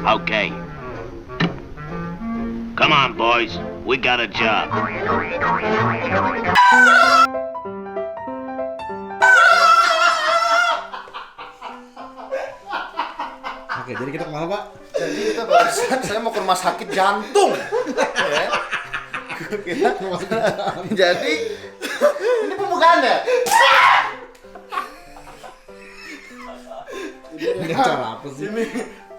Okay. Come on, boys. We got a job. Oke, jadi kita kemana, Pak? Jadi kita barusan saya mau ke rumah sakit jantung. Ya. Jadi ini pembukaannya. Ini cara apa sih? Ini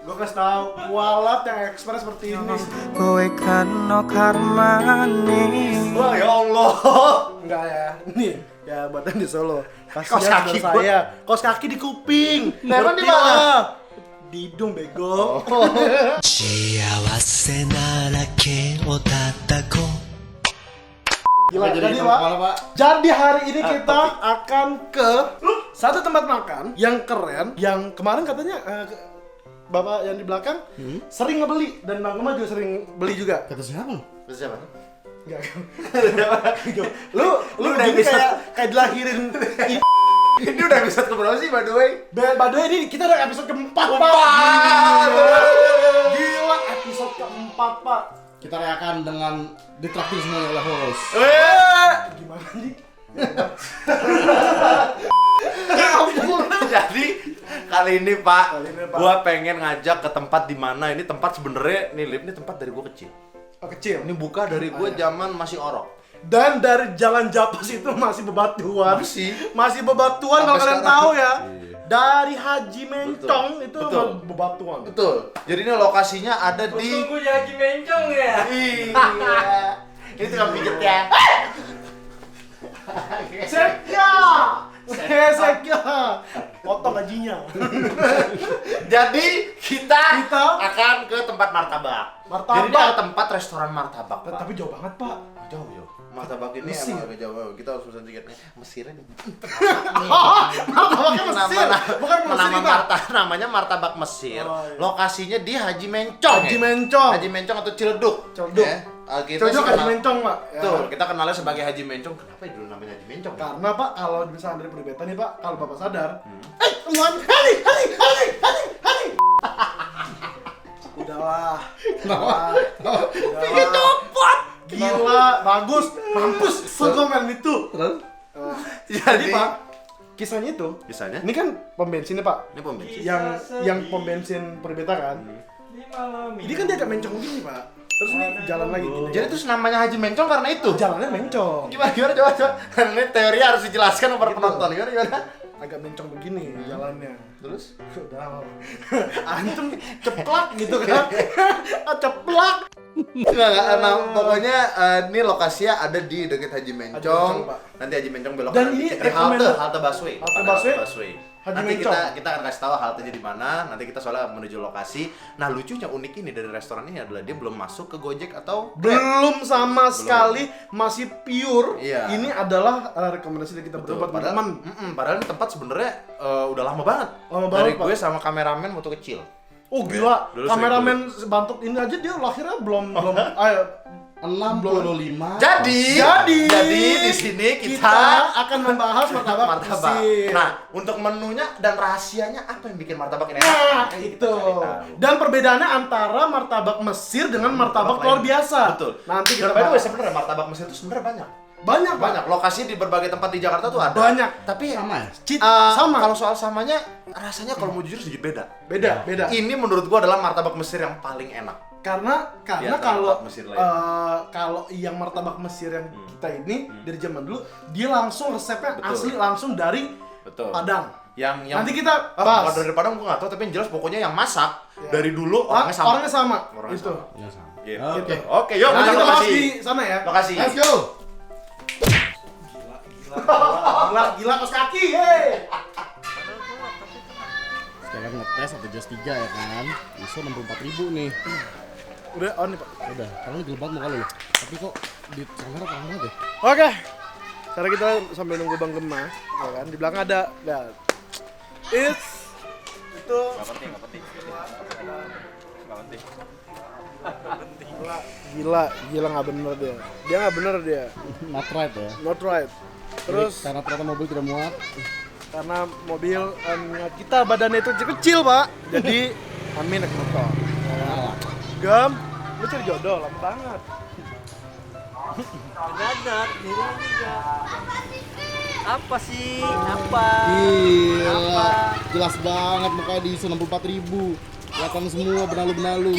gue kasih tau, walat yang ekspres seperti ini. Kowe kan no karmane. Wah, ya Allah. Enggak ya, ini ya buatan di Solo. Kos Kasihan kaki saudara saya, kos kaki di kuping. Emang di Ngerti mana? lah. Di hidung bego. Shiawase narake o tatako. Gila, Oke, jadi kita Pak. kemana, Pak? Jadi hari ini kita akan ke satu tempat makan yang keren, yang kemarin katanya Bapak yang di belakang sering ngebeli dan Bang Kema juga sering beli juga. Kata siapa lu? Terus siapa? Enggak. lu udah gini bisa. kayak dilahirin. Ini udah episode keberapa sih, by the way? By the way, ini kita udah episode keempat, Pak. Gila, episode keempat, Pak. Kita rayakan dengan ditraktir semuanya oleh host. Gimana nih? Jadi kali ini Pak, Pak. gua pengen ngajak ke tempat di mana ini tempat sebenarnya nih Lip, ini tempat dari gua kecil. Oh, kecil. Ini buka dari gua zaman masih orok. Dan dari Jalan Japas itu masih bebatuan. Masih Bebatuan Sampai kalau kalian sekarang. tahu ya. Iya. Dari Haji Mencong itu Betul. bebatuan. Betul. Jadi ini lokasinya ada di Tunggu Haji Mencong ya. Iya. Ini tukang pijet ya. Sekya. Sekya. Potong gajinya. Jadi kita Kita akan ke tempat martabak. Martabak. Jadi ini ada tempat restoran martabak, Pak. Tapi jauh banget, Pak. Jauh. Martabak ini Mesir. emang agak jauh. Kita harus pesan tiketnya. Mesir aja. Martabaknya Mesir. Bukan Mesir kita. Namanya martabak Mesir. Oh, iya. Lokasinya di Haji Mencong. Haji Mencong. Haji Mencong atau Ciledug. Ciledug. Kita Cocok sih Haji kenal- Mencong, Pak. Ya. Betul, kita kenalnya sebagai Haji Mencong. Kenapa ya dulu namanya Haji Mencong? Karena Pak, kalau misalnya dari perbetan nih Pak, kalau Bapak sadar, udahlah. Udahlah. Gila, bagus, mampus, segomen itu. Terus? Jadi Pak, kisahnya itu, Kisahnya? ini kan pom bensin nih Pak, Ini pom bensin. yang pom bensin perbeta kan. Ini kan dia agak mencong gini Pak. Terus nih jalan lagi gini. Jadi terus namanya Haji Mencong karena itu. jalannya mencong, Gimana coba. Ini teori harus dijelaskan sama para penonton. Gimana? agak mencong begini jalannya. Terus? Udah, antum ceplak gitu kan? Ceplak. Enggak, nah, pokoknya ini lokasinya ada di dekat Haji Mencong. Mencong, Pak. Nanti Haji Mencong belok Dan kanan ini dikit. Di halte busway. Halte Pada busway, Haji Nanti Mencong. kita akan kasih tahu haltenya di mana. Nanti kita soalnya menuju lokasi. Nah, lucunya unik ini dari restoran ini adalah dia belum masuk ke Gojek atau Grab. Belum sama sekali, masih pure. Iya. Ini adalah rekomendasi dari kita Betul, berdua buat padahal, teman. padahal ini tempat sebenarnya udah lama banget. Lama Dari banget, Pak. gue sama kameramen waktu kecil. Oh gila, Dulu kameramen bantuk ini aja dia lahirnya belum ayo 65. Jadi di sini kita akan membahas martabak Mesir. Nah, untuk menunya dan rahasianya apa yang bikin martabak ini enak? Nah, Kita itu. cari tahu. Dan perbedaannya antara martabak Mesir dengan martabak luar lain. biasa. Betul. Nanti Dan kita by the way, bahas. sebenarnya martabak Mesir itu sebenarnya banyak. Banyak, Pak. Banyak. Lokasi di berbagai tempat di Jakarta tuh ada. Banyak. Tapi Sama ya? Sama. Kalau soal samanya, rasanya kalau mau jujur sedikit beda. Beda. Ini menurut gua adalah martabak Mesir yang paling enak. Karena Iya, kalau martabak Mesir lain. kalau yang martabak Mesir yang kita ini dari zaman dulu dia langsung resepnya Betul. asli langsung dari Betul. Padang. Yang Nanti kita kalau bahas. dari Padang gua nggak tahu, tapi yang jelas pokoknya yang masak Ya. dari dulu orangnya sama. Orangnya sama. Orangnya Itu. sama. Ya sama. Gitu. Oke. Oke, yuk Nah, kita kita bahas lokasi. di sana ya. Lokasi. Let's go. Gila kos kaki, hei. Sekarang ngetes atau just 3 ya kan. ISO 64.000 nih. Udah on nih, Pak. Udah, sekarang gelap banget muka lu loh. Tapi kok di kamera terang banget ya? Oke. Sekarang kita sambil nunggu Bang Gema, ya kan? Di belakang ada it's itu gila nggak bener dia. Dia nggak bener dia. Not right ya. Not right. Terus Jadi, karena ternyata mobil tidak muat. karena mobil kita badannya itu kecil Pak, jadi kami naik motor. Ya Gem, lu cari jodoh lama banget. Mendadak, diri juga. Apa sih? Apa? Gila, jelas banget mukanya di 64.000. Kelihatan semua benalu-benalu.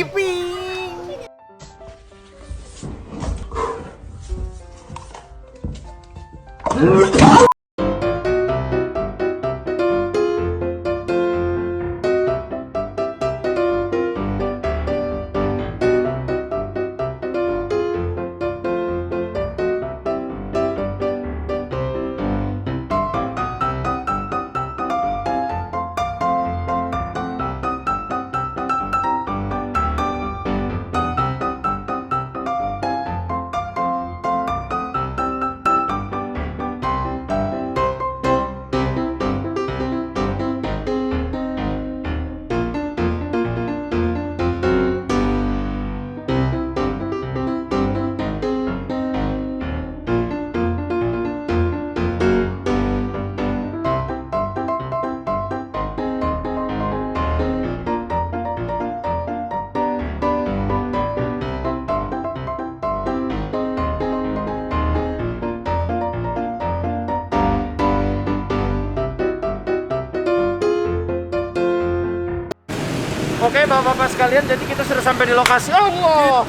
Oke, bapak-bapak sekalian, jadi kita sudah sampai di lokasi. Allah.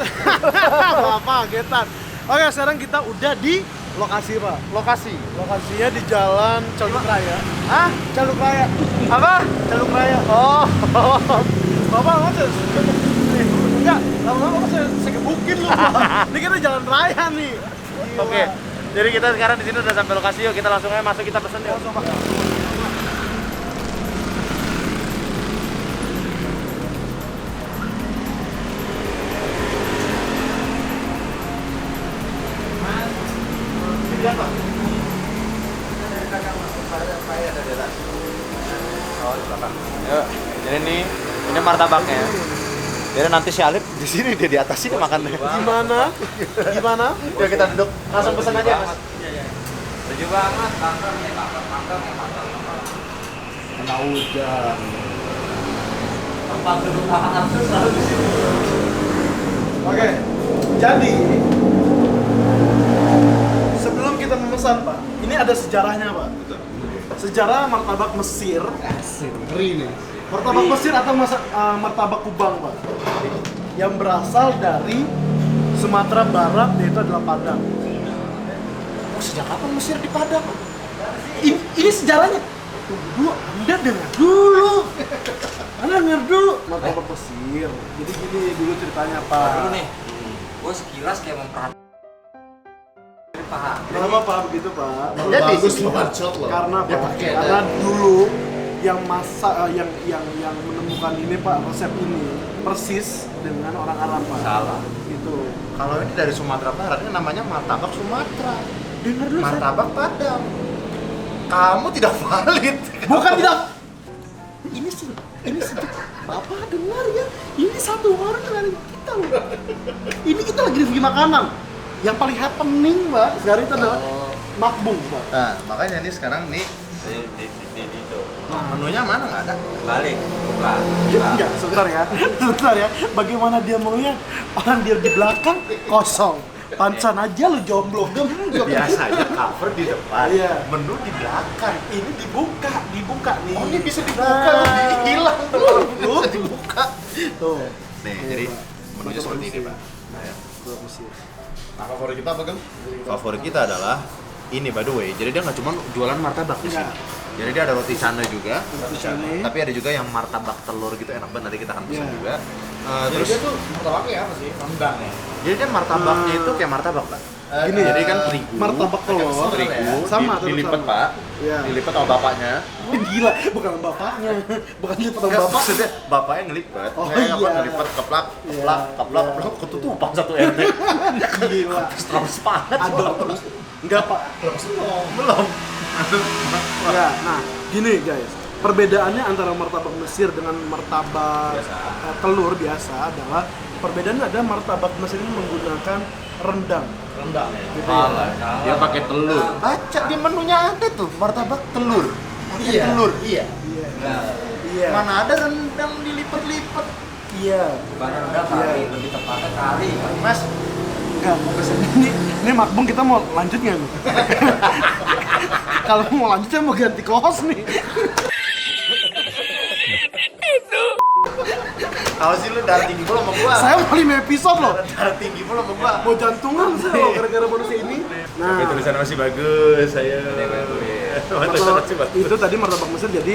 Bapak, getan. Oke, sekarang kita udah di lokasi, Pak. Lokasinya di Jalan Caluk Raya. Hah? Caluk Raya. Apa? Caluk Raya. Oh. Bapak, enggak, lama-lama saya gebukin lu, Pak. Ini kita jalan raya nih. Gila. Oke. Jadi kita sekarang di sini udah sampai lokasi, yuk kita langsung aja masuk, kita pesen yuk. Yuk, jadi ini martabaknya. Jadi nanti si Alif di sini dia di atas sini makannya. Gimana? Yuk kita duduk, langsung pesan aja, Mas. Setuju banget, Kena hujan. tempat duduk makanan tuh selalu di sini. Oke, jadi sebelum kita memesan, Pak, ini ada sejarahnya, Pak. Sejarah martabak Mesir. Ngeri nih. Martabak Mesir atau martabak Kubang, Pak, yang berasal dari Sumatera Barat, yaitu adalah Padang. Oh, sejak kapan Mesir di Padang? Ini sejarahnya. Tunggu dulu, Anda dengar dulu. Anda dengar dulu. Martabak Mesir. Jadi gini dulu ceritanya, Pak. Dulu nih, gue sekilas kayak memperhatikan paha. Kenapa, Pak, begitu, Pak? Jadi Bagus lu bacot loh. Karena Dia Pak, pakai karena dan dulu yang yang menemukan ini, Pak, resep ini persis dengan orang Arab, Pak. Salah. Itu. Kalau ini dari Sumatera Barat, ini namanya martabak Sumatera. Dengar dulu. Martabak Padang. Kamu tidak valid. Bukan tidak. Ini satu. Bapak dengar ya. Ini satu orang dari kita loh. Ini kita lagi review makanan. Yang paling happening, Mbak, sekarang itu adalah makbung, Pak. Nah, makanya nih sekarang nih Itu. menunya mana nggak ada. Balik, buka. Enggak, sebentar ya. Sebentar ya. Bagaimana dia melihat orang dia di belakang kosong. Pantesan aja lu jomblo. Biasanya cover di depan, Iya. menu di belakang. Ini dibuka nih. Oh, ini bisa dibuka, hilang Lu bisa dibuka. Tuh. Nih, jadi menunya seperti ini, Pak. Nah, favorit kita apa, Gem? Favorit kita adalah ini, by the way. Jadi dia nggak cuma jualan martabak di sini. Jadi dia ada roti canai juga. Roti canai. Tapi ada juga yang martabak telur gitu, enak banget. Nanti kita akan pesan Iya. juga. Jadi Terus dia tuh martabaknya apa sih? Rendang ya? jadi dia martabaknya itu kayak martabak, Pak. Gini, Jadi kan terigu. martabak telur. Terigu Sama, tetap dilipat, sama. Pak. Iya. Dilipat sama bapaknya. Gila, bukan bapaknya. Bukan lipat sama Enggak, bapak. maksudnya bapaknya ngelipet. Oh, Kayak apa, iya. ngelipet keplak, Iya. keplak, ketutupan satu RT. Gila. Terus banget. Ador terus. Enggak, Pak. Belum. Ya, nah, gini guys. Perbedaannya antara martabak Mesir dengan martabak telur biasa adalah perbedaannya ada martabak Mesir ini menggunakan rendang. Rendang ya? Gitu ya. Dia pakai telur. Baca di menunya ada tuh martabak telur. Pakai telur. Iya. Iya. Iya. Mana ada rendang dilipat-lipat. Iya. Bukannya udah kali, lebih tepatnya kali. Mas, Enggak, mau pesen ini makbung kita mau lanjut nggak nih? Kalau mau lanjut saya mau ganti kos nih. tahu sih lu darah tinggi pula sama gua. Saya mau 5 episode loh. Darah tinggi pula sama gua. Mau jantungan saya loh gara-gara bonus ini. Nah, Tapi tulisan masih bagus, saya. itu tadi martabak Mesir jadi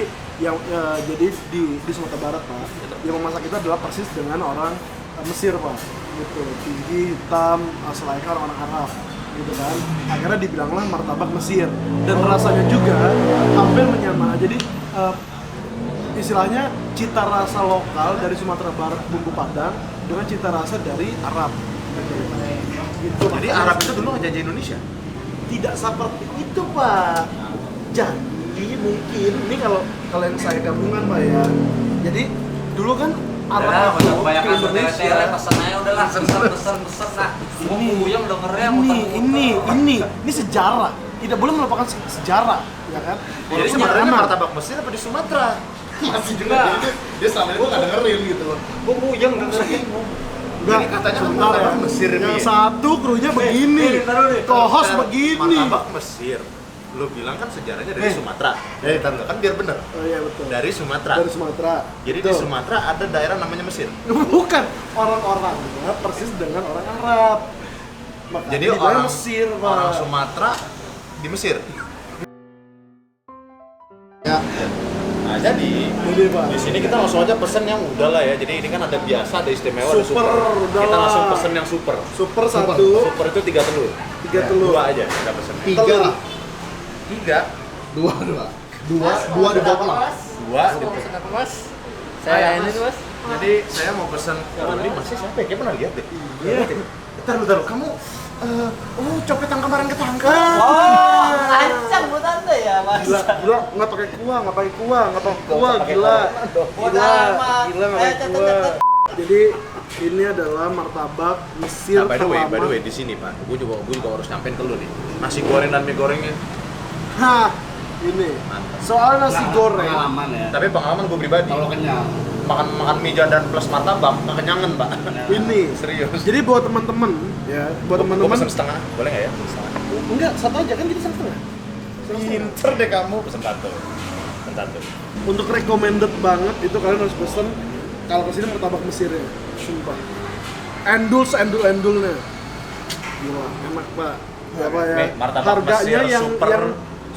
jadi di Sumatera Barat Pak. Yang memasak itu adalah persis dengan orang Mesir Pak. Gitu, tinggi, hitam, selainnya orang Arab gitu kan. Akhirnya dibilanglah martabak Mesir dan rasanya juga hampir menyamai. Jadi istilahnya cita rasa lokal dari Sumatera Barat bumbu Padang dengan cita rasa dari Arab. Gitu. Jadi Arab itu dulu ngejajah Indonesia. Tidak seperti itu Pak. Jadi mungkin ini kalau yang saya gabungan Pak ya. Jadi dulu kan Arab masuk ke Indonesia. Pesen aja udahlah, pesen lah. Gua puyeng dengernya Ini sejarah. Tidak boleh melupakan sejarah, ya kan? Jadi sebenarnya martabak Mesir apa di Sumatera? Masih juga. Dia selama ini gua nggak dengerin gitu loh. Gua puyeng dengernya. Enggak, Jadi katanya kan sebentar martabak ya. Mesir nih. Yang satu krunya begini, co-host begini. Martabak Mesir. Lu bilang kan sejarahnya dari Sumatera. Kan biar bener. Oh iya betul. Dari Sumatera. Dari Sumatera. Jadi di Betul. Sumatera ada daerah namanya Mesir. Bukan orang-orang persis dengan orang Arab. Makanya Jadi dibilangnya orang Mesir, Pak. orang Sumatera di Mesir. Ya. Nah, jadi Pak. di sini kita langsung aja pesen yang udah lah ya. Jadi ini kan ada biasa, ada istimewa, ada Super, super. udah Kita lah. langsung pesen yang super. Super satu, Super itu 3 telur. 3 telur. 2 aja kita pesen. 3 lah. 3, 2 di bawah lah. 2. Saya ini tuh, Mas. Jadi saya mau pesen ini masih siapa ya? Kayak pernah lihat deh. Iya. Bentar. Kamu copet yang kemarin ketangkap. Oh, lancang buat Anda ya, Mas. Gila, nggak pakai kuah, nggak pakai kuah, gila, nggak pakai kuah. Jadi ini adalah martabak Mesir. Nah, by the Halaman. way di sini Pak, gue juga harus nyampein ke lu nih. Nasi goreng dan mie gorengnya. Hah, ini. Mantap. Soal nasi goreng. Pengalaman ya. Tapi pengalaman gue pribadi. Kalau kenyang. Makan mie dan plus martabak, nggak kenyangan Pak. Ini. Serius. Jadi buat teman-teman, ya, buat Gua teman-teman. pesen setengah, boleh nggak ya? Setengah. Enggak, satu aja kan kita setengah. Pinter deh kamu. Pesen satu. Untuk recommended banget itu kalian harus pesen kalau kesini martabak Mesir ya, sumpah. Endulnya. Gila, enak Pak. Apa ya? Nih, martabak Harganya Mesir yang super. yang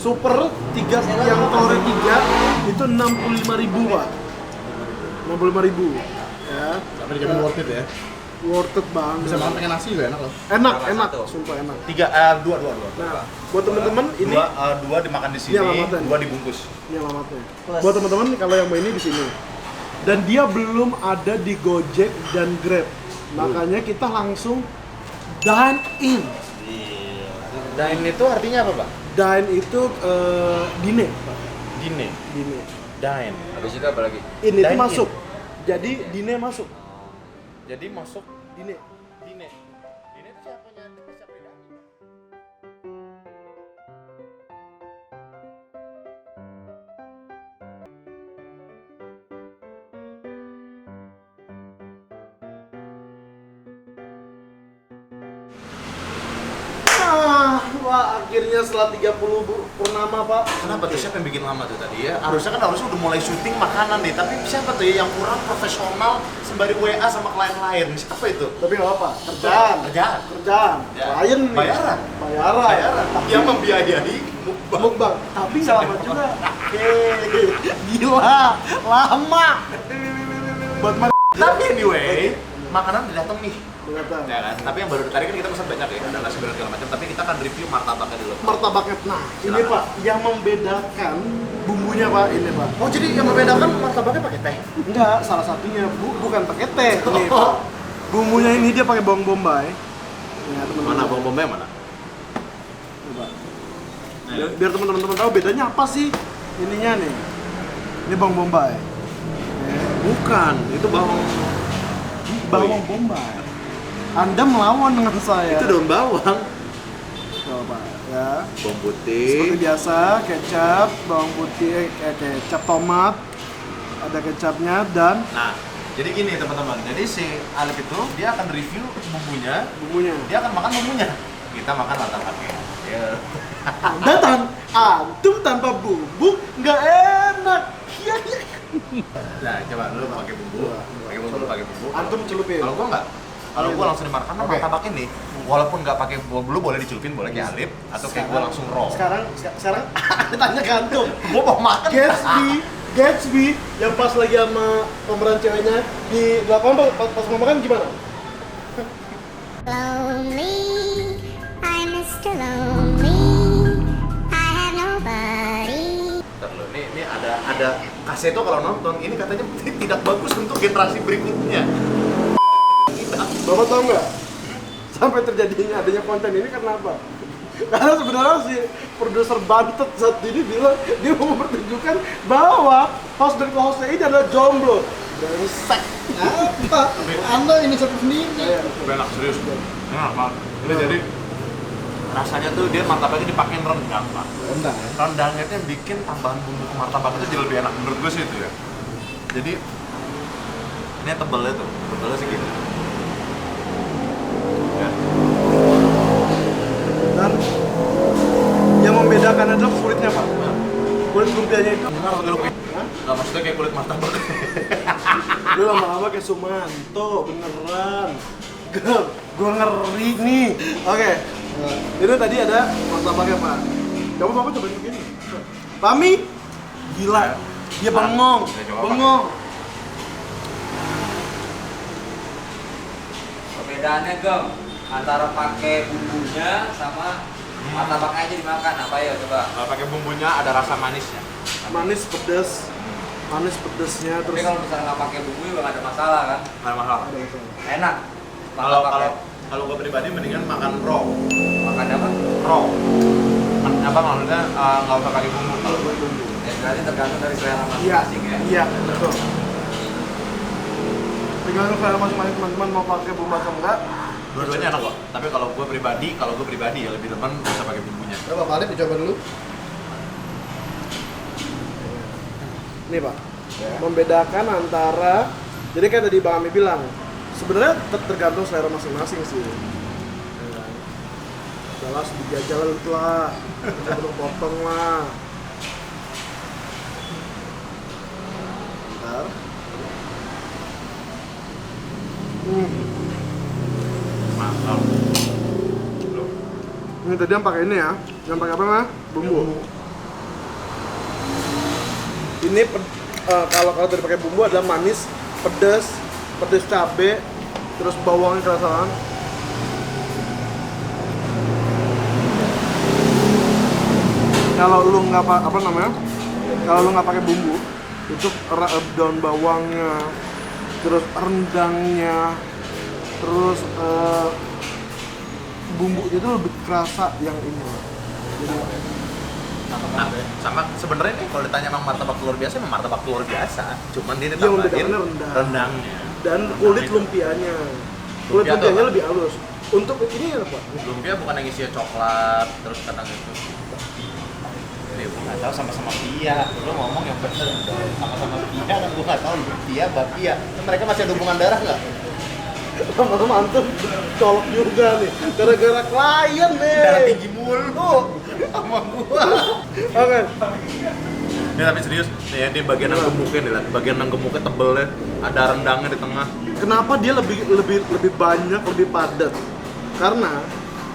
super 3 yang telurnya 3 itu 65.000 Pak. 65.000 ya. Tapi dijamin worth it ya. Worth it banget. Bisa makan pakai nasi juga enak loh. Enak, Satu. sumpah enak. 2. Nah, buat teman-teman ini 2 dimakan di sini, Ini alamatnya. 2 dibungkus. ini alamatnya. Buat teman-teman kalau yang mau ini di sini. Dan dia belum ada di Gojek dan Grab. Makanya kita langsung dine in. Dine itu artinya apa Pak? Dine itu dine, Pak. Dine. Dine. Habis itu apa lagi? In itu Dine in. masuk. Jadi dine masuk. Jadi masuk Dine. Dine itu siapanya? Siapa yang dine? Wah, akhirnya setelah 30 purnama, Pak. Kenapa tuh? Siapa yang bikin lama tuh tadi ya? Harusnya udah mulai syuting makanan nih, tapi siapa tuh ya yang kurang profesional sembari WA sama klien-klien? Siapa itu? Tapi nggak apa-apa, kerjaan. Kerjaan. Klien nih. Bayaran. Bayaran. Yang membiayai mukbang. Mukbang. Tapi sama juga. Gila, lama. Buat Tapi anyway, makanan udah dateng nih. Ternyata. Ya kan? Tapi yang baru tadi kan kita pesan banyak ya, ada nasi goreng segala macam. Tapi kita akan review martabaknya dulu. Martabaknya. Nah, ini Silakan. Pak, yang membedakan bumbunya Pak, ini Pak. Oh jadi yang membedakan martabaknya pakai teh? Enggak, salah satunya bukan pakai teh nih Pak. Bumbunya ini dia pakai bawang bombay. Ya, teman-teman. Mana bawang bombay mana? Coba. Biar teman-teman tahu bedanya apa sih ininya nih. Ini bawang bombay. Bukan, itu bawang. Bawang bombay. Anda melawan dengan saya. Itu daun bawang. Coba ya. Bawang Seperti putih. biasa, kecap, bawang putih, kecap tomat, ada kecapnya dan Nah, Jadi gini teman-teman, jadi si Alif itu dia akan review bumbunya, dia akan makan bumbunya. Kita makan martabaknya. Ya. Antum tanpa bumbu nggak enak. Iya. Nah, coba lu pakai bumbu. Pakai bumbu. Antum celupin. Kalau gua enggak. Kalau gua langsung dimakan karena martabak ini walaupun nggak pakai bumbu boleh dicelupin, boleh kayak Alif atau kayak gua langsung raw. Sekarang tanya ke antum. Gua mau makan. Gatsby yang pas lagi sama pemeran ceweknya di lapangan pas mau makan gimana? Lonely, I'm Mr. Lonely, I have nobody. Bentar lo, ini ada Kaseto kalau nonton ini katanya tidak bagus untuk generasi berikutnya. Bapak tahu nggak? Sampai terjadinya adanya konten ini karena apa? Karena sebenarnya si produser Bantet saat ini bilang dia mau mempertunjukkan bahwa host dari hostnya ini adalah jomblo. Brengsek. Apa? Anda ini satu sendiri. Enak serius. Enak banget. Ini jadi rasanya tuh dia martabaknya dipakein rendang, Pak. Rendang ya? Rendangnya itu yang bikin tambahan bumbu ke martabak itu jadi lebih enak menurut gue sih itu ya. Jadi ini tebelnya segini. Ya. Dan yang membedakan adalah kulitnya, Pak. Kulit lumpianya itu Nggak maksudnya kayak kulit martabak. lu lama-lama kayak Sumanto, beneran. Gua ngeri nih. Oke. Itu tadi ada martabaknya, Pak. Coba Bapak cobain begini. Pami gila. Dia bengong. Bengong. Perbedaannya Gem antara pakai bumbunya sama martabaknya aja dimakan apa ya coba? Kalau pakai bumbunya ada rasa manisnya. Manis pedes. Manis pedesnya Tapi terus kalau misalnya nggak pakai bumbu juga nggak ada masalah kan? Nggak mahal. Enak. Kalau gue pribadi mendingan makan raw. Makan apa? Raw. Apa maksudnya nggak usah pakai bumbu kalau gue. Ya berarti tergantung dari selera iya, masing-masing ya. iya, betul. Tergantung selera masing-masing teman-teman mau pakai bumbu atau enggak. Dua-duanya enak kok. Tapi kalau gue pribadi ya lebih demen bisa pakai bumbunya. Coba Pak Alif dicoba dulu. Nih Pak, membedakan antara, jadi kayak tadi Bang Ami bilang, sebenarnya tergantung selera masing-masing sih. Jelas dijajal itu lah, potong lah. Bentar. Mantap. Ini tadi yang pakai ini ya, yang pakai apa mah? Bumbu. Ini kalau tadi pakai bumbu adalah manis, pedas cabe, terus bawangnya kerasan. Kalau lu nggak kalau lu nggak pakai bumbu, itu daun bawangnya, terus rendangnya, terus bumbunya itu lebih kerasa yang ini. Jadi, Sama sebenarnya nih kalau ditanya emang martabak telur biasa, emang martabak telur biasa. Cuman dia yang ditambahin membedakannya rendangnya. dan kulit lumpianya. Kulit Lumpia lumpianya tuh lebih halus. Untuk ini apa? Lumpia bukan yang isinya coklat terus kadang itu. Ini gue nggak tahu sama-sama pia. Lo ngomong yang bener sama-sama pia kan gue nggak tahu pia bapia. Mereka masih ada hubungan darah nggak? Lama-lama antum colok juga nih. Gara-gara klien nih. Darah tinggi mulu sama gua. Oke. Ini tapi serius, nih ya, di bagian yang gemuknya nih, bagian yang gemuknya tebelnya, ada rendangnya di tengah. Kenapa dia lebih banyak, lebih padat? Karena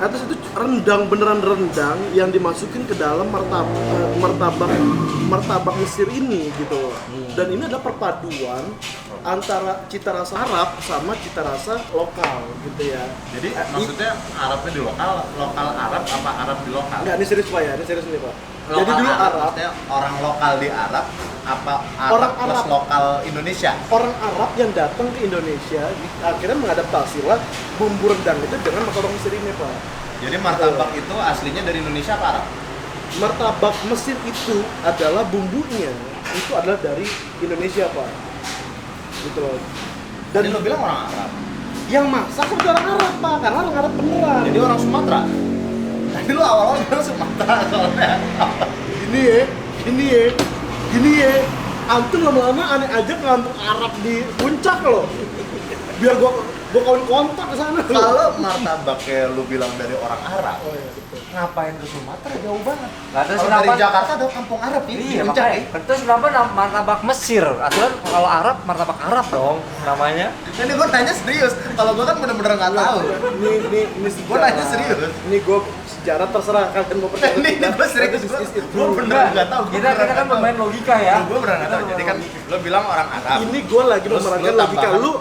atas itu rendang, beneran rendang yang dimasukin ke dalam martabak Mesir ini gitu. Dan ini adalah perpaduan antara cita rasa Arab sama cita rasa lokal gitu ya. Jadi maksudnya Arabnya di lokal Arab apa Arab di lokal? Enggak, ini serius Pak ya, ini serius nih Pak. Lokal Jadi dulu Arab, maksudnya orang lokal di Arab apa Arab Orang plus Arab. lokal Indonesia? orang Arab yang datang ke Indonesia akhirnya mengadaptasilah bumbu rendang itu dengan martabak Mesir ini Pak. Jadi martabak itu aslinya dari Indonesia apa Arab? Martabak Mesir itu adalah bumbunya itu adalah dari Indonesia Pak. Gitu loh. Jadi lo bilang orang Arab. Yang masak itu orang Arab Pak, karena orang Arab beneran. Jadi orang Sumatera. Tadi lo awal-awal bilang Sumatera soalnya. Gini ya. Antum lama-lama aneh aja ngelampung Arab di puncak loh. Biar gua kawin kontak ke sana. Kalau martabaknya lu bilang dari orang Arab, Oh iya, betul. ngapain ke Sumatera jauh banget? Nah, terus Kalau dari kenapa? Jakarta ada kampung Arab ini di Iya, puncak makanya. ya. Terus kenapa martabak Mesir? Aturan kalau Arab, martabak Arab dong namanya. Ini gue nanya serius, kalau gue kan bener-bener nggak tahu. Ini Gue nanya serius. Ini gua sejarah terserah kalian mau percaya. Ini gue serius, gue bener nggak tahu. Kita kan pemain logika ya. Gue bener nggak tahu. Jadi kan lo bilang orang Arab. Ini gue lagi Terus memerankan lu logika tambahan lu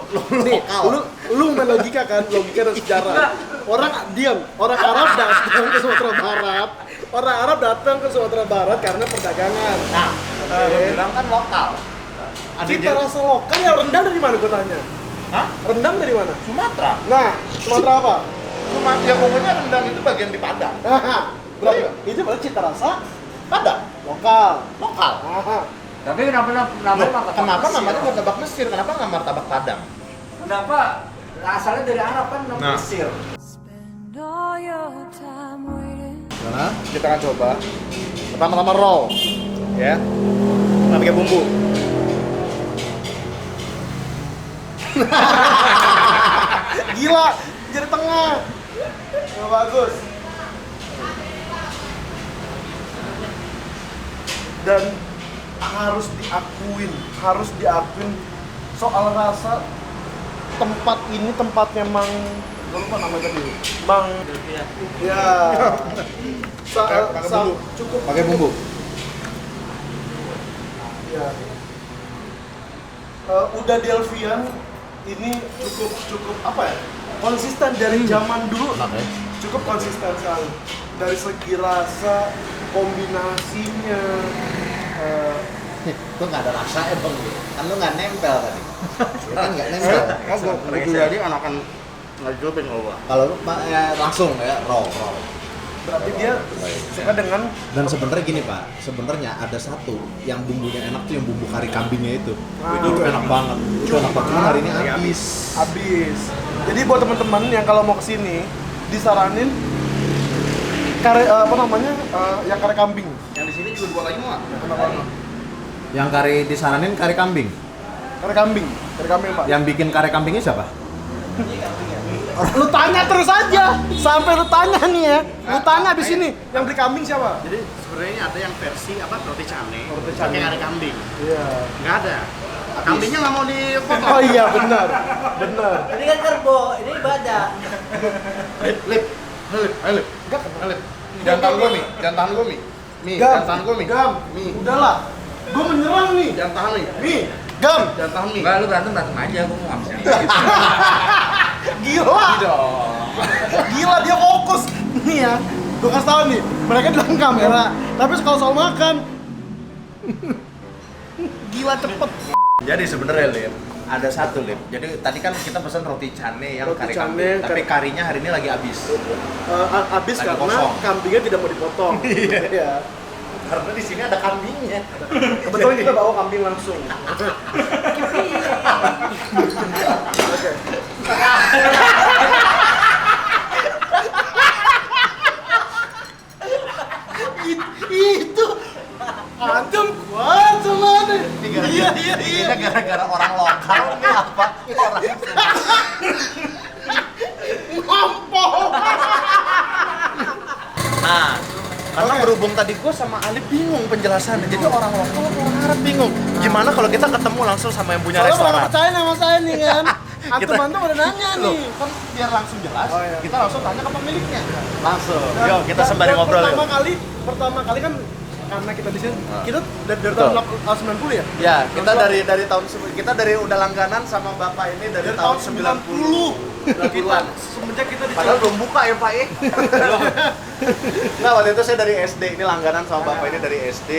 nih lokal. lu main logika kan, logika dan sejarah. Orang diam, orang Arab datang ke Sumatera Barat. Orang Arab datang ke Sumatera Barat karena perdagangan. Nah, lo bilang kan lokal. Ada Cita rasa lokal yang rendang dari mana gue tanya? Hah? Rendang dari mana? Sumatera. Nah, Sumatera apa? Sumatera yang pokoknya rendang itu bagian di Padang. Nah, berarti itu berarti cita rasa Padang. lokal. Lokal. Nah, Tapi kenapa namanya martabak Kenapa Mesir? namanya martabak Mesir? Kenapa nggak martabak Padang? Kenapa? Asalnya dari Arab kan nama Nah. Mesir. Mana? Kita akan coba. Pertama-tama roll, ya. Kita pakai bumbu. gila, jadi tengah. Oh, bagus. Dan harus diakuin soal rasa tempat ini tempatnya Mang, gue lupa namanya tadi. Mang ya. Pakai bumbu. Cukup Pakai bumbu. ya. Udah Delvian ini cukup apa ya? Konsisten dari zaman dulu. Cukup konsisten sekali. Dari segi rasa, kombinasinya. Itu nggak ada rasa bang, kan lu nggak nempel tadi. Kan nggak nempel. Gue pribadi anakan nggak jawabin kalau gua. Kalau lu langsung ya roll. Berarti dia suka dengan Dan sebenarnya gini pak, sebenarnya ada satu yang bumbunya enak tuh yang bumbu kari kambingnya itu. Ah. Itu enak banget. Itu enak banget. Cuma hari ini habis. habis. Jadi buat teman-teman yang kalau mau kesini disaranin yang kare kambing. Yang di sini juga dua lagi mau. Yang kari disaranin kari kambing. Kare kambing Pak. Yang bikin kari kambingnya siapa? Lu tanya terus aja sampai lu tanya nih ya. Lu tanya abis ini yang beli kambing siapa? Jadi sebenarnya ada yang versi apa roti cane, Roti cane. pakai kari kambing. Iya. Nggak ada. Kambingnya nggak mau dipotong. Oh iya benar. Ini kan kerbo, ini ibadah. Lip. Jangan tahan gua, Mi. Jangan tahan gua, Mi. Mi, Gam, jangan tahan gua, Mi. Gam, Mi. udahlah. Gua menyerang nih. Jangan tahan, Mi. Mi, Gam. Jangan tahan, Mi. Enggak, lu berantem aja, gua mau ngabisin. Gila. Gila dia fokus. Nih ya. Gua kasih tahu nih, mereka di belakang kamera, tapi kalau soal makan gila cepet. Jadi sebenarnya Lip, ada satu Lip. Jadi tadi kan kita pesan roti cane yang Roti kari cane, kambing, tapi karinya hari ini lagi habis. Habis Lagi karena kosong. kambingnya tidak mau dipotong. Iya. Karena di sini ada kambingnya. Kebetulan kita bawa kambing langsung. Oke. Itu antum kuat sama nih. Iya. Ini gara-gara orang lokal nih apa? Orang Ngompol. Nah, karena berhubung tadi gue sama Alif bingung penjelasannya, jadi orang lokal sama orang Arab bingung. Gimana kalau kita ketemu langsung sama yang punya Soalnya pernah restoran? percaya sama saya nih kan. Kita- Antum udah nanya Loh, nih. kan biar langsung jelas, Oh, iya. kita langsung tanya ke pemiliknya. Langsung. Dan- Yuk, kita dan- sembari dan ngobrol yuk. Pertama kali kan karena kita di sini, kita dari Betul. tahun 90 ya? Ya, kita dari tahun kita dari udah langganan sama Bapak ini dari tahun 90. 90-an. Semenjak kita di Padahal belum buka ya Pak ya. Nah waktu itu saya dari SD, ini langganan sama Bapak ini dari SD.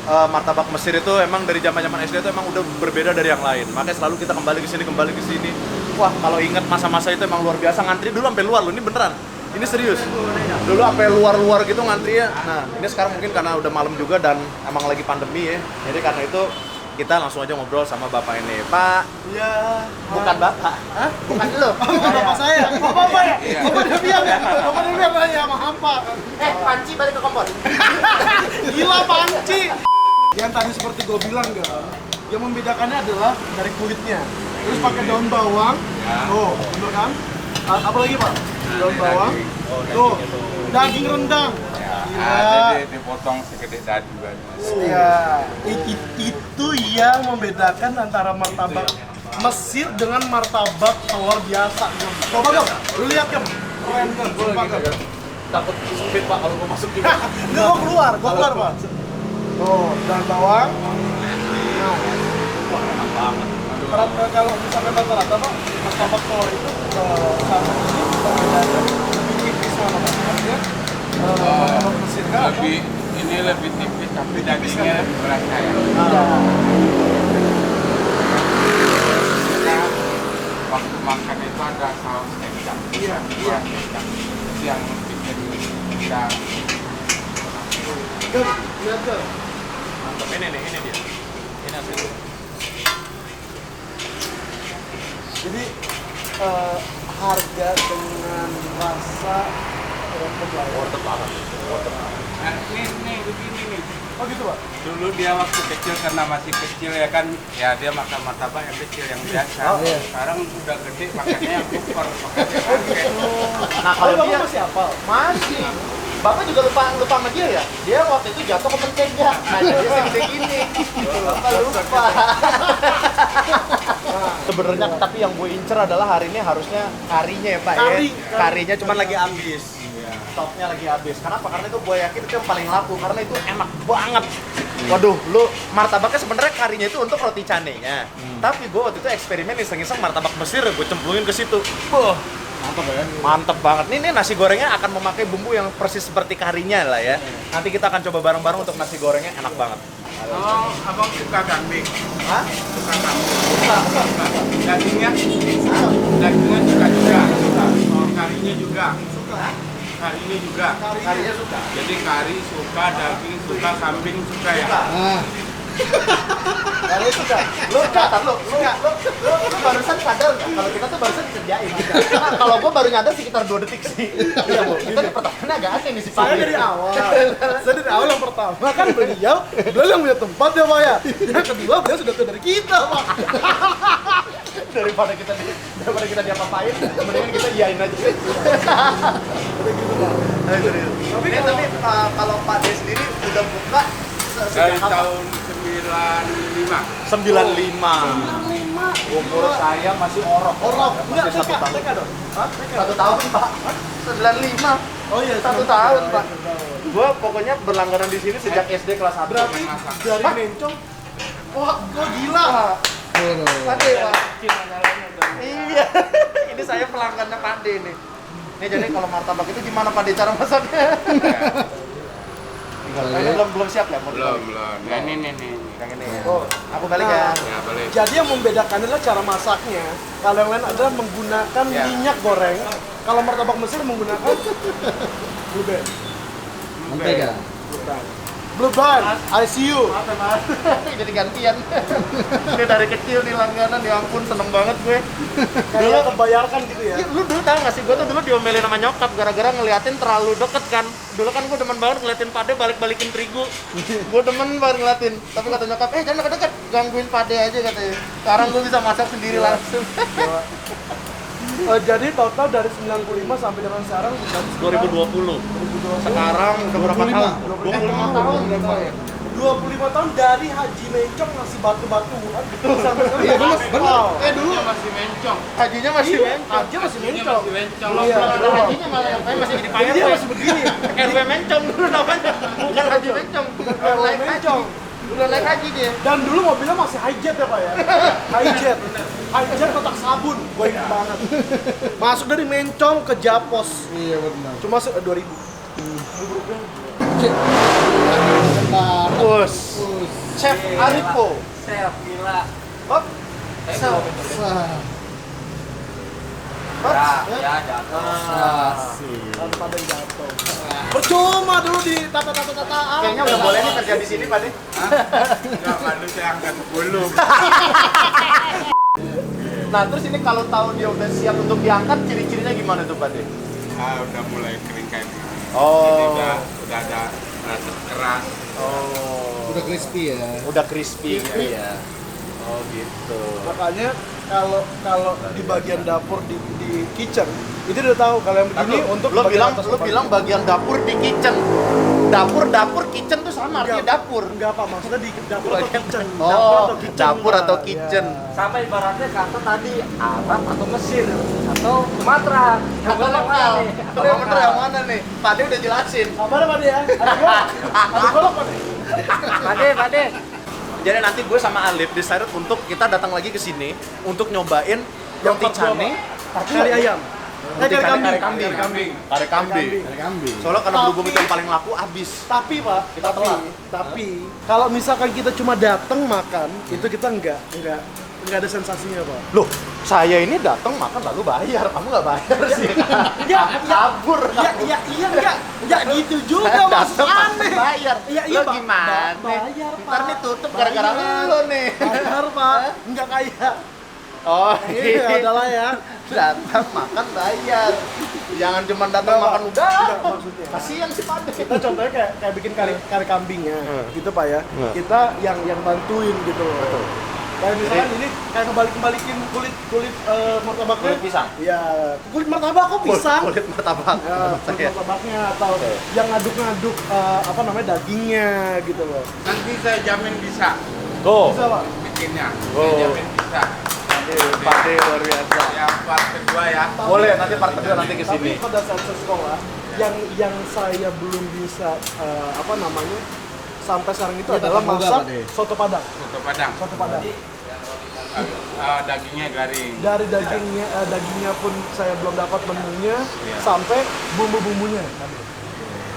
Martabak Mesir itu emang dari zaman-zaman SD itu emang udah berbeda dari yang lain. Makanya selalu kita kembali ke sini. Wah, kalau ingat masa-masa itu emang luar biasa, ngantri dulu sampai luar loh, ini beneran. Ini serius. Dulu sampai luar-luar gitu ngantrinya. Nah, ini sekarang mungkin karena udah malam juga dan emang lagi pandemi ya. Jadi karena itu kita langsung aja ngobrol sama Bapak ini. Pak, Iya. bukan Bapak. Hah? Bukan lo. Bapak saya. Bapak ya? Bapak dia bilang ya? Bapak dia bilang ya, maaf Pak. Panci balik ke kompor. Gila Panci. Yang tadi seperti gue bilang kan, yang membedakannya adalah dari kulitnya. Terus pakai daun bawang, oh, bener kan? Apa lagi pak? Daun bawang, tuh, daging rendang. Jadi dipotong segede dadu aja. Iya, itu yang membedakan antara martabak Mesir dengan martabak telur biasa. Coba dong, lu lihat kan? Keren kan? Sumpah kan? Takut sempit pak kalau mau masuk juga. Nggak, gua keluar pak. Tuh, daun bawang. Nah, Enak banget. kalau misalnya rata-rata pak, martabak telur itu sama ini perbedaannya lebih tipis sama martabaknya. Martabak Mesir kan? Ini lebih tipis tapi dagingnya lebih berasa ya. Kita waktu makan itu ada saus kecap. Iya. Itu yang bikin kita Lihat kan? Mantap, ini dia. Ini hasilnya. Jadi harga dengan rasa worth lah ya. Worth banget. Nah, ini begini nih. Oh gitu pak? Dulu dia waktu kecil karena masih kecil ya kan, ya dia makan martabak yang kecil yang biasa. Oh, iya. Sekarang udah gede makannya yang super, makannya pakai. Nah kalau Bapak dia masih hafal? masih. Bapak juga lupa sama dia ya? Dia waktu itu jatuh ke mentega. Nah, jadi segede gini. Bapak lupa. Sebenarnya tapi yang gue incer adalah hari ini harusnya karinya ya Pak Kari. ya. Karinya cuman lagi habis. Stoknya lagi habis. Kenapa? Karena itu gue yakin itu yang paling laku karena itu enak banget. Waduh, lu martabaknya sebenarnya karinya itu untuk roti canenya. Tapi gue waktu itu eksperimen iseng-iseng martabak Mesir, gue cemplungin ke situ. Mantap ya. Mantep banget. Ini nasi gorengnya akan memakai bumbu yang persis seperti karinya lah ya. Nanti kita akan coba bareng-bareng untuk nasi gorengnya enak banget. Oh, abang suka kambing? Hah? Suka kambing? Suka. Dagingnya? Dagingnya juga. Oh, karinya juga. Karinya juga. Karinya suka. Jadi kari suka, daging suka, kambing suka ya. Nah, Karinya suka. Lu barusan sadar nggak? Kalau kita tuh barusan dikerjain. Kalau gua baru nyadar sekitar 2 detik sih. Iya bu. Kita di pertanyaannya agak aneh nih si Saya dari awal yang pertama kan beliau yang punya tempat ya pak ya. Yang kedua beliau sudah tahu dari kita pak. daripada kita diapa-apain, mendingan kita iyain aja. Tapi kalau Pak De sendiri udah buka Dari sejak kapan? tahun 95. 95. Umur saya masih orok. Enggak, Masih 1 tahun. TK dong. Hah? TK? 1 tahun Pak. 95. Oh iya, 1 tahun Pak. Gua pokoknya berlangganan di sini sejak SD kelas 1. Berarti dari Mencong. Wah, gua gila. Pade Pak. Iya. Ini saya pelanggannya Pade nih. Ini jadi kalau martabak itu gimana Pade cara masaknya? Ini belum siap ya? Belum. Ya ini. Yang ini. Oh, aku balik ya. Ya boleh. Jadi yang membedakan adalah cara masaknya. Kalau yang lain adalah menggunakan Ya. minyak goreng. Kalau martabak Mesir menggunakan blue band. mentega. Blue band, ICU. Jadi gantian. Ini dari kecil nih langganan, ya ampun seneng banget gue. Kayak kebayarkan gitu ya. Iya, lu dulu tau gak sih, gue tuh dulu diomelin sama nyokap gara-gara ngeliatin terlalu deket kan. Dulu kan gue demen banget ngeliatin Pade balik-balikin terigu. Gue demen banget ngeliatin. Tapi kata nyokap, jangan deket-deket, gangguin Pade aja katanya. Sekarang gue bisa masak sendiri langsung. Jadi total dari 95 sampai dengan sekarang 2020. Sekarang udah berapa tahun? 25 tahun. 25 tahun dari Haji Mencong masih batu-batuan sampai sekarang. Iya, bener. Dulu masih mencong. Hajinya masih mencong. Haji masih Mencong. Masih mencong. Iya, belum. Hajinya malah yang masih jadi Pak Jadi dia RW. masih begini. RW mencong dulu namanya. Bukan Haji mencong. Udah naik Mencong. Udah naik haji dia. Dan dulu mobilnya masih hijet ya pak ya? Hijet kotak sabun, gue ingat banget. Masuk dari Mencong ke Japos, Iya benar. cuma 2000. Bentar. Bus. Chef Aripo. Chef, gila. Hop. Sah. Ya, jatuh. Lalu pada jatuh. Percuma dulu di tata-tata-tataan. Kayaknya udah boleh nih kerja di sini, Pak. Enggak, malu saya angkat bulu. Nah, terus ini kalau tahu dia udah siap untuk diangkat, ciri-cirinya gimana tuh, Pak? Udah mulai kering kayak gini. Oh. Jadi udah ada rasa keras. Oh. Udah crispy ya. Udah crispy ya. Oh gitu. Makanya kalau di bagian dapur di kitchen itu udah tahu kalau yang begini untuk lo bagian bilang atas lo depan. bilang bagian dapur di kitchen. Dapur kitchen tuh sama artinya dapur. Enggak apa maksudnya di dapur atau kitchen. Oh, kitchen dapur lah. atau kitchen. Ya. Sama ibaratnya kata tadi Arab atau Mesir atau Sumatera. Atau lokal. Lo yang bener yang mana nih? Pade udah jelasin. Sabar Pak De ya. Ada golok Pak De. Pade. Jadi nanti gue sama Alif decided untuk kita datang lagi ke sini untuk nyobain roti canai Kari ayam. Kari kambing. Kari kambing. Ada kambing. Soalnya karena berhubung itu yang paling laku habis. Tapi Pak, Kita telat. tapi kalau misalkan kita cuma datang makan, itu kita enggak ada sensasinya Pak. Loh, saya ini datang makan lalu bayar. Kamu nggak bayar sih? Kabur. Iya enggak. Ya gitu juga maksud aneh. Bayar. Iya Lo Pak. gimana? Bayar Pak. Ntar nih tutup gara-gara lo nih. Bayar Pak. Enggak kaya. Oh Iya adalah ya. Datang makan bayar. Jangan cuma datang makan udah. Enggak, maksudnya. Kasihan si Pade. Kita contohnya kayak bikin kari kambingnya, gitu Pak ya. Kita yang bantuin gitu loh. Kayak misalkan ini kayak kebalikin kulit martabaknya. Kulit pisang? Iya, kulit martabak kok pisang? Kulit martabak. Ya, kulit martabaknya atau yang ngaduk-ngaduk dagingnya gitu loh. Nanti saya jamin bisa Tuh. Bisa Pak? bikinnya. Oh. Saya jamin bisa. Pade luar biasa. Yang part kedua ya. Boleh nanti part kedua nanti ke sini. Tapi pada saat saya sekolah, yang saya belum bisa sampai sekarang itu Ya, adalah tatap muka, masak Pak De. soto Padang. Soto Padang. Soto Padang. Dagingnya garing. Dari dagingnya pun saya belum dapat menunya sampai bumbu-bumbunya.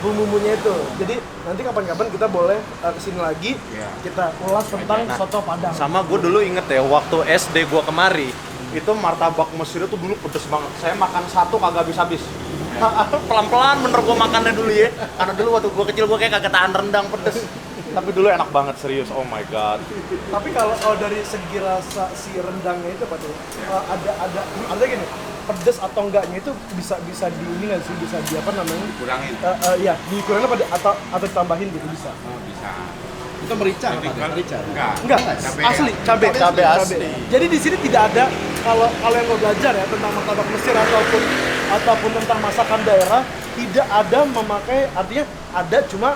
Bumbu-bumbunya itu. Jadi nanti kapan-kapan kita boleh kesini lagi kita ulas tentang soto Padang. Sama gue dulu inget ya, waktu SD gue kemari itu martabak Mesir itu dulu pedes banget. Saya makan satu kagak habis-habis. Pelan-pelan bener gue makannya dulu ya. Karena dulu waktu gue kecil gue kayak kagak tahan rendang pedes. Tapi dulu enak banget serius, oh my god. Tapi kalau dari segi rasa si rendangnya itu Pak, ada gini, pedes atau enggaknya itu bisa di ini nggak sih, bisa di apa namanya? Kurangin. Iya, dikurangin atau ditambahin gitu bisa. Oh, bisa. Itu merica Jadi apa? kalau- Merica. Enggak. Enggak, asli, cabe asli. Jadi di sini tidak ada kalau yang lo belajar ya tentang martabak Mesir ataupun tentang masakan daerah, tidak ada memakai, artinya ada cuma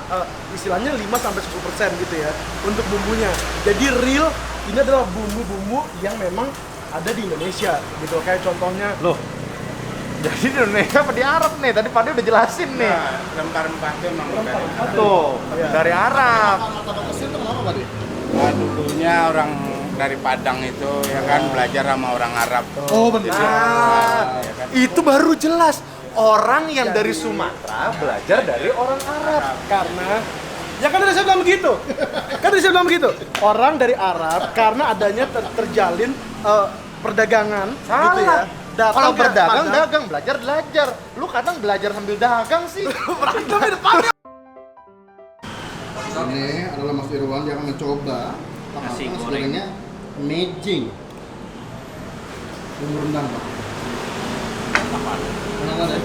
istilahnya 5-10% gitu ya untuk bumbunya. Jadi real ini adalah bumbu-bumbu yang memang ada di Indonesia gitu. Kayak contohnya Loh, jadi di Indonesia apa di Arab nih? Tadi Pade udah jelasin nih. Nah, rempah-rempah itu emang dari Tuh, dari Arab. Martabak Mesir itu kenapa Pak De? dulunya orang dari Padang itu ya kan belajar sama orang Arab. Oh benar. Ya kan? Itu baru jelas. Orang yang dari Sumatera belajar dari orang Arab. karena ya kan tadi saya bilang begitu. Orang dari Arab karena adanya terjalin perdagangan gitu ya. Kalau ke berdagang, Padang. dagang, belajar. Lu kadang belajar sambil dagang sih. Ini adalah Mas Irwan yang akan mencoba nasi gorengnya Mejing. Bumbu rendang Pak. Kenapa deh?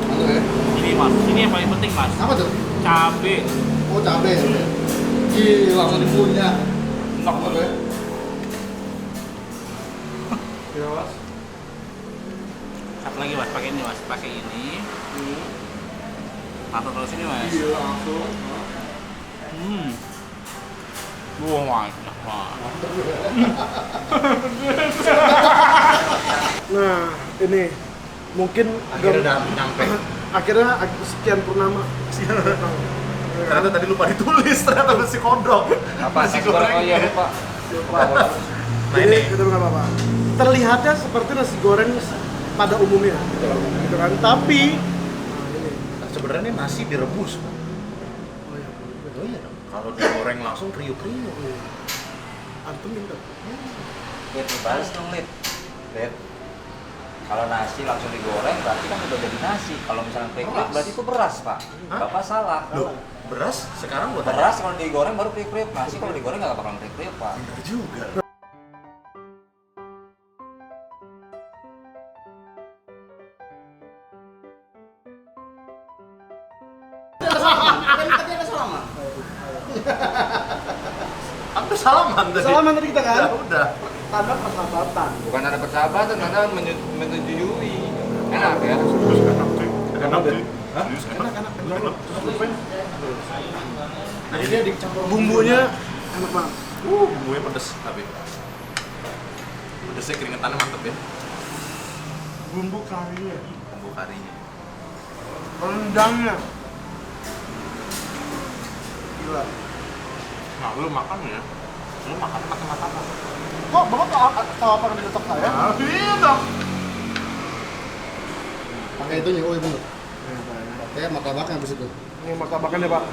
Halo ya? Ini mas, ini yang paling penting mas. Apa tuh? Cabe. Oh cabe ya? Gila, langsung dipunya. Enak banget ya? Satu lagi mas, pakai ini mas, pakai ini. Masuk terus ini mas. Gila langsung. Wah mantap mas. Nah, ini mungkin Akhirnya udah nyampe. akhirnya sekian purnama. Ternyata tadi lupa ditulis, ternyata nasi kodok. Apa nasi goreng? Oh iya lupa. Nah ini Gitu nggak apa-apa. Terlihatnya seperti nasi goreng pada umumnya, gitu kan. Tapi sebenarnya ini nasi direbus. Pak. Oh iya dong. Kalau digoreng langsung kriuk-kriuk. antum minta. Lip, balas dong lip. Lip. Kalau nasi langsung digoreng berarti kan udah jadi nasi. Kalau misalnya kriuk-kriuk berarti itu beras pak. Bapak salah. Loh, beras sekarang buat Beras kalau digoreng baru kriuk-kriuk. Nasi kalau digoreng nggak bakalan kriuk-kriuk pak. juga. salaman. Hampir salaman tadi. Salaman tadi kita kan? Ya udah. Tanda persahabatan. Bukan ada persahabatan, tanda menyetujui. Enak ya. Enak deh. Enak. Nah, ini dicampur bumbunya enak banget. Bumbunya pedes tapi. Pedesnya keringetannya mantep ya. Bumbu karinya, Bumbu karinya. rendangnya. Gila. Nah, lu makan ya. Lu makan pakai mata apa? Kok Bapak tahu apa yang diletak saya? Iya dong. Pakai itu nih, bener. Pakai martabaknya habis itu. Ini martabaknya Pak.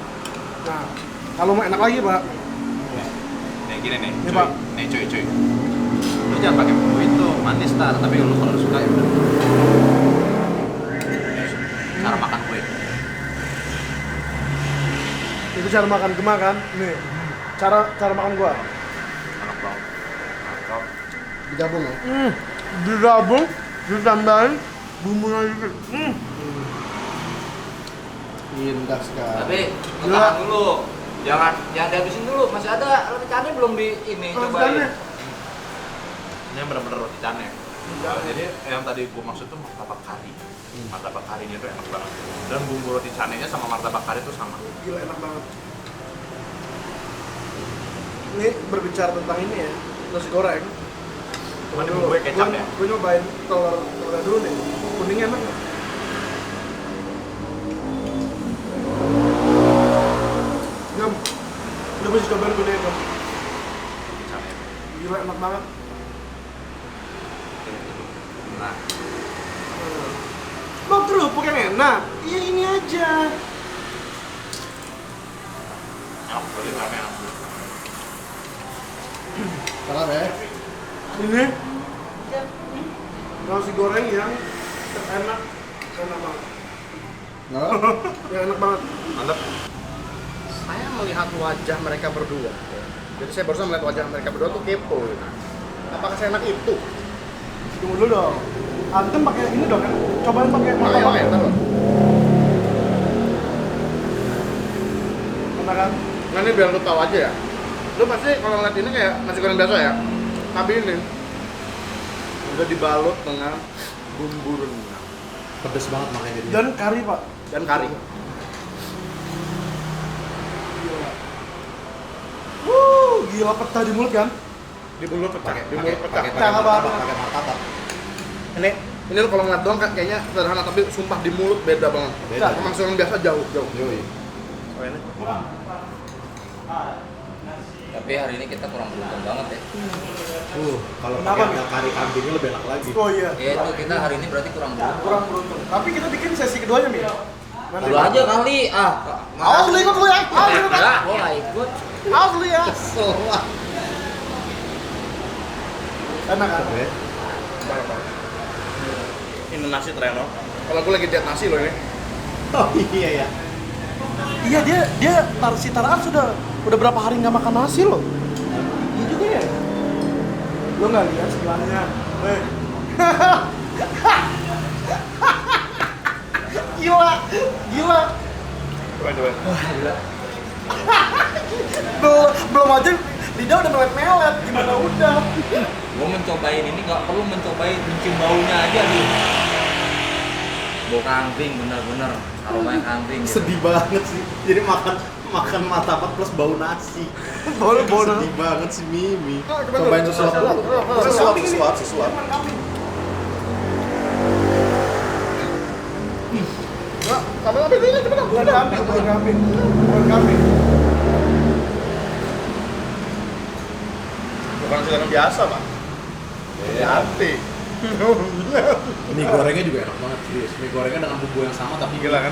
Nah, kalau mau enak lagi Pak, Nih gini nih, Ini, cuy. Pak. Nih cuy. Lu jangan pakai bumbu itu, manis tar. Tapi lu kalau suka ya udah. Cara makan gue. itu cara makan Gema kan? Nih, cara makan gua. Enak banget. Mantap. Digabung ya. Digabung, ditambahin bumbunya dikit. Indah sekali. Tapi tahan dulu. Jangan dihabisin dulu. Masih ada roti canai belum di ini cobain. Ini yang bener-bener roti canai. Nah, jadi yang tadi gue maksud tuh martabak kari. Martabak karinya tuh enak banget. Dan bumbu roti canainya sama martabak kari tuh sama. Gila enak banget. Ini berbicara tentang ini ya, nasi goreng. Cuma di bumbunya kecap ya. Gue nyobain telur dulu nih. Kuningnya enak nggak? Gem, udah bisa cobain kuningnya Gem. Roti canai. Gila enak banget. Nah, Mau kerupuk yang enak? Iya ini aja. enak roti canai enak. Salah ya. Ini nasi goreng yang enak banget. Nggak? Ya enak banget. Mantap. Saya melihat wajah mereka berdua. Jadi saya barusan melihat wajah mereka berdua tuh kepo. Apakah saya enak itu? Tunggu dulu dong. Antum pakai ini dong kan? Cobain pakai Pakai martabak. yang taruh. Enak kan? Nah ini biar lu tahu aja ya. Lu pasti kalau ngeliat ini kayak nasi goreng biasa ya. Tapi ini udah dibalut dengan bumbu rendang. Pedes banget makanya jadi. Dan kari Pak. Dan kari. Gila pecah di mulut kan? Di mulut pecah. Di mulut pecah. Pecah banget. Pakai martabak. Ini lu kalau ngeliat doang kan kayaknya sederhana tapi sumpah di mulut beda banget. Beda. Sama nasi goreng biasa jauh. Yoi. Tapi hari ini kita kurang beruntung banget ya. Kalau Kenapa pakai nih? kari kambingnya lebih enak lagi. Oh iya. Ya itu kita hari ini berarti kurang beruntung. Kurang beruntung. Tapi kita bikin sesi keduanya Mi. Nanti Lu aja kali. Awas lu ikut lu ya. Awas lu ikut. Enggak, gua nggak ikut. Awas lu ya. Enak kan? Ini nasi Treno. Kalau gue lagi diet nasi loh ini. Oh iya ya. Iya dia si Taraan udah berapa hari nggak makan nasi loh. Iya juga ya. Lo nggak lihat sekilangnya. Gila. Coba. Belum aja lidah udah melet-melet. Gimana udah? Gua mencobain ini nggak perlu mencobain mencium baunya aja nih. Bau kambing bener-bener aromanya kambing. Gitu. Sedih banget sih. Jadi makan martabak plus bau nasi. Sedih banget sih Mimi. Cobain sesuatu. Sesuap. Bukan kambing. Bukan nasi goreng biasa, Pak. Hati. Mie gorengnya juga enak banget serius. Mie gorengnya dengan bumbu yang sama tapi Gila kan?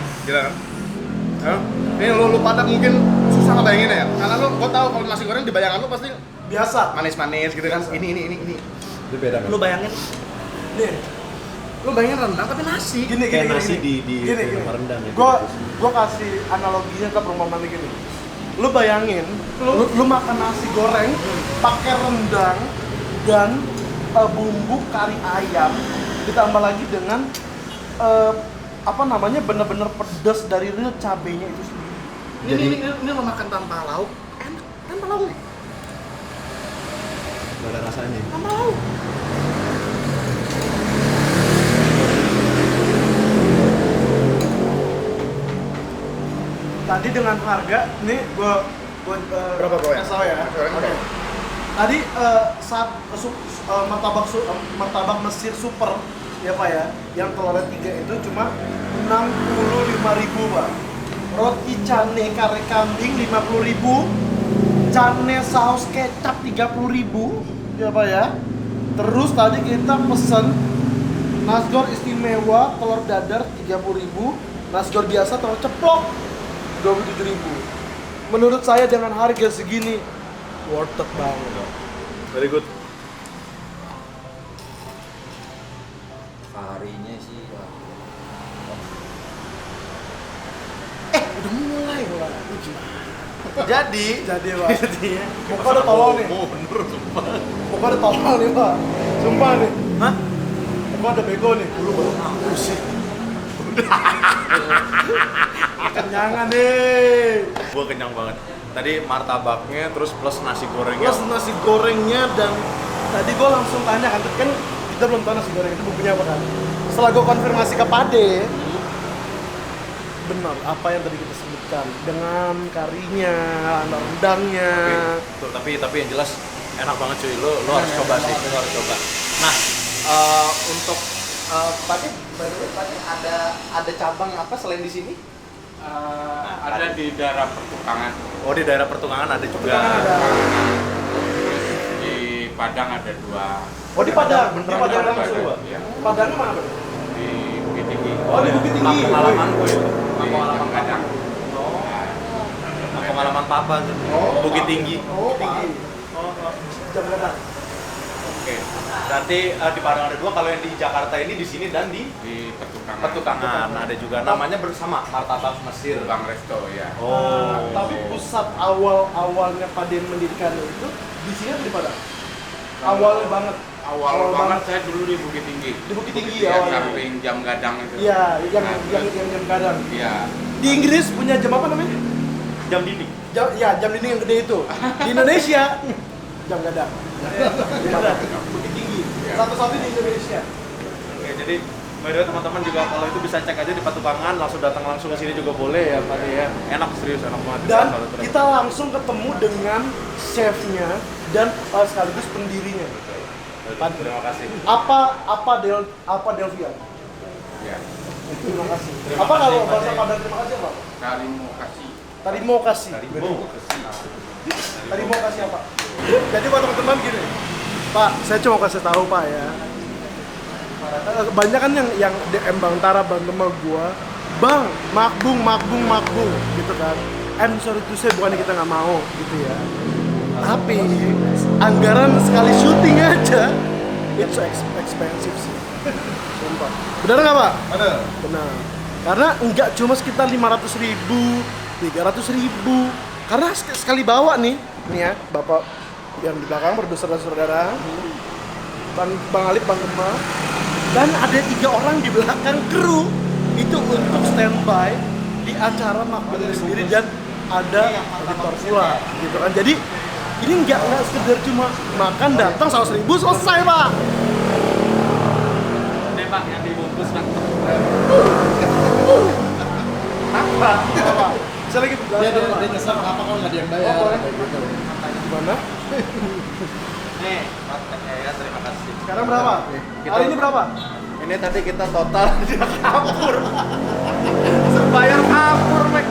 Hah? Ini lu pada mungkin susah ngebayangin ya. Karena gua tahu kalau nasi goreng di bayangan lu pasti Biasa. manis-manis gitu kan. Ini. itu beda kan. Lu bayangin. Nih, Lu bayangin rendang tapi nasi. gini. Kayak nasi di Gini. rumah rendang ya. Gua kasih analoginya ke perumpamaan gini. Lu bayangin, lu makan nasi goreng pakai rendang dan bumbu kari ayam ditambah lagi dengan bener-bener pedas dari real cabenya itu sendiri. Ini lo makan tanpa lauk, enak. Tanpa lauk. Gak ada rasanya. Tanpa lauk. Tadi dengan harga, nih gua Berapa bro ya? kasih tau ya. Oke. Tadi saat martabak Mesir super ya Pak ya, yang telurnya 3 itu cuma 65.000 Pak. Roti cane kare kambing 50.000, cane saus kecap 30.000 ya Pak ya. Terus tadi kita pesen nasgor istimewa telur dadar 30.000, nasgor biasa telur ceplok 27.000. Menurut saya dengan harga segini worth it banget. Very good. Harinya sih ya. Udah mulai lah. Jadi Pak. Muka udah tolol nih. Muka udah tolol nih Pak. Sumpah nih. Hah? Muka udah bego nih. Dulu baru ngaku sih. Kenyangan nih. Gua kenyang banget. Tadi martabaknya terus plus nasi gorengnya. Plus nasi gorengnya dan tadi gue langsung tanya kan kita belum tahu nasi goreng itu bumbunya apa kan. Setelah gue konfirmasi ke Pade, benar apa yang tadi kita sebutkan dengan karinya, rendangnya. Tuh, tapi yang jelas enak banget cuy. Lo harus coba sih, lo harus coba. Nah, untuk Pade ada cabang apa selain di sini? Ada di daerah pertukangan. Oh, di daerah pertukangan ada juga. Terus di Padang ada 2. Oh di Padang, di Padang Ada langsung. dua, iya. Padangnya mana Pak? Di Bukit Tinggi. Oh di Bukit Tinggi. Kampung halaman gue itu. Di Padang. Kampung halaman papa tuh. Bukit Tinggi. Oh tinggi. Jam berapa? Oke. Berarti di Padang ada 2. Kalau yang di Jakarta ini di sini dan di Pertukangan. Pertukangan ada juga. Namanya bersama Martabak Mesir. Bang Resto ya. Oh. Tapi pusat awalnya Pade mendirikan itu di sini atau di Padang? Awalnya banget. Awal banget saya dulu di Bukit Tinggi. Di Bukit Tinggi ya, awalnya. samping jam gadang itu. Iya, yang Nah, jam kadang. Iya. Di Inggris punya jam apa namanya? Jam dinding. Jam dinding yang gede itu. Di Indonesia jam gadang. Bukit Tinggi. Satu-satu di Indonesia. Oke, jadi by the way teman-teman juga kalau itu bisa cek aja di Pertukangan, datang langsung ke sini juga boleh ya Pak ya. Enak, serius enak banget. Dan kita langsung ketemu dengan chefnya dan sekaligus pendirinya. Terima kasih. Apa Delvian? Ya. Terima kasih. Terima Apa kasih, kalau Pak bahasa De. Padang terima kasih apa? Terima kasih. Terima kasih. Terima kasih apa? Jadi buat teman-teman gini, Pak, saya cuma kasih tahu Pak ya. Banyak kan yang DM Bang Tara, Bang Gemma gua, Bang, makbung gitu kan. And sorry to say bukannya kita nggak mau gitu ya. Tapi anggaran sekali syuting aja itu expensive sih. Sumpah. Benar nggak Pak? Benar. Karena nggak cuma sekitar 500.000, 300.000. Karena sekali bawa nih ya, Bapak yang di belakang produser dan saudara, Bang Alip, Bang Gemma, dan ada 3 orang di belakang kru itu untuk standby di acara makbul sendiri dan ada editor pula gitu kan. Jadi ini nggak sekedar cuma makan datang 100.000 selesai Pak. Ini Pak yang dibungkus Pak. Apa? Saya lagi Dia nyesel kenapa kalau nggak ada yang bayar. Gimana? Nih, ya terima kasih. Sekarang berapa? Hari ini berapa? Ini tadi kita total dia kabur. Bayar kabur, Mek.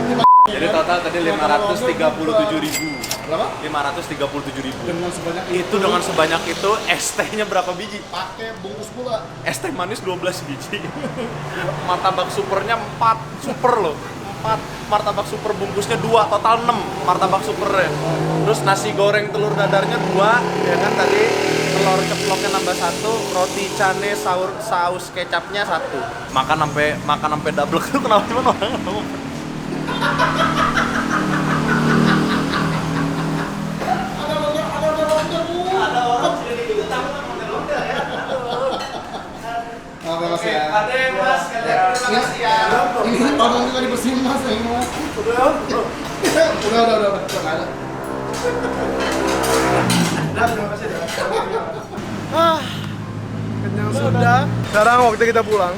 Jadi total tadi 537.000. Berapa? 537.000. Dengan sebanyak Itu dengan sebanyak itu es tehnya berapa biji? pakai bungkus pula. Es teh manis 12 biji. Martabak supernya 4, super loh. 4 martabak super bungkusnya 2, total 6 martabak supernya. Terus nasi goreng telur dadarnya 2, ya kan tadi telur ceploknya nambah 1, roti cane saus kecapnya 1. Makan sampai double itu kenapa cuman orang ngomong. Ada orang sudah gitu tahu lontar-lontar ya. Terima kasih ya. Ada Mas, terima kasih ya. Ini tolong juga dibersihin Mas, ini Mas. Udah. Udah. Nggak ada. Terima kasih. Kenyang sudah. Sekarang waktu kita pulang.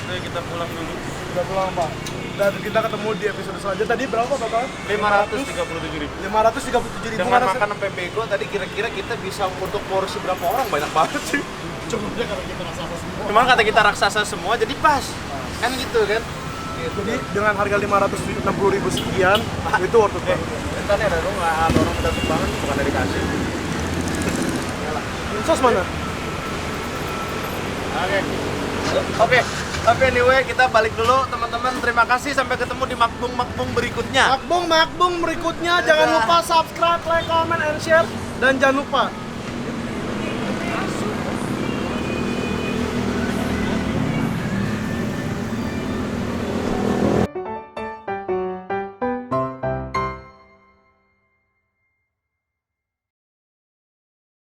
Oke, kita pulang dulu. Kita pulang, Pak. Dan kita ketemu di episode selanjutnya. Tadi berapa total? 537.000. 537.000. Dengan makan sampai bego tadi kira-kira kita bisa untuk porsi berapa orang? Banyak banget sih. Cukupnya kalau kita rasakan semua. Cuman kata kita raksasa semua jadi pas. Kan gitu kan? Jadi dengan harga 560.000 sekian, itu worth it banget. Tadi ada dong, ada orang udah sumbangan bukan dari kasih. Sos mana? Oke. Tapi anyway, kita balik dulu teman-teman. Terima kasih, sampai ketemu di makbung berikutnya. Makbung berikutnya. Jangan lupa subscribe, like, comment, and share. Dan jangan lupa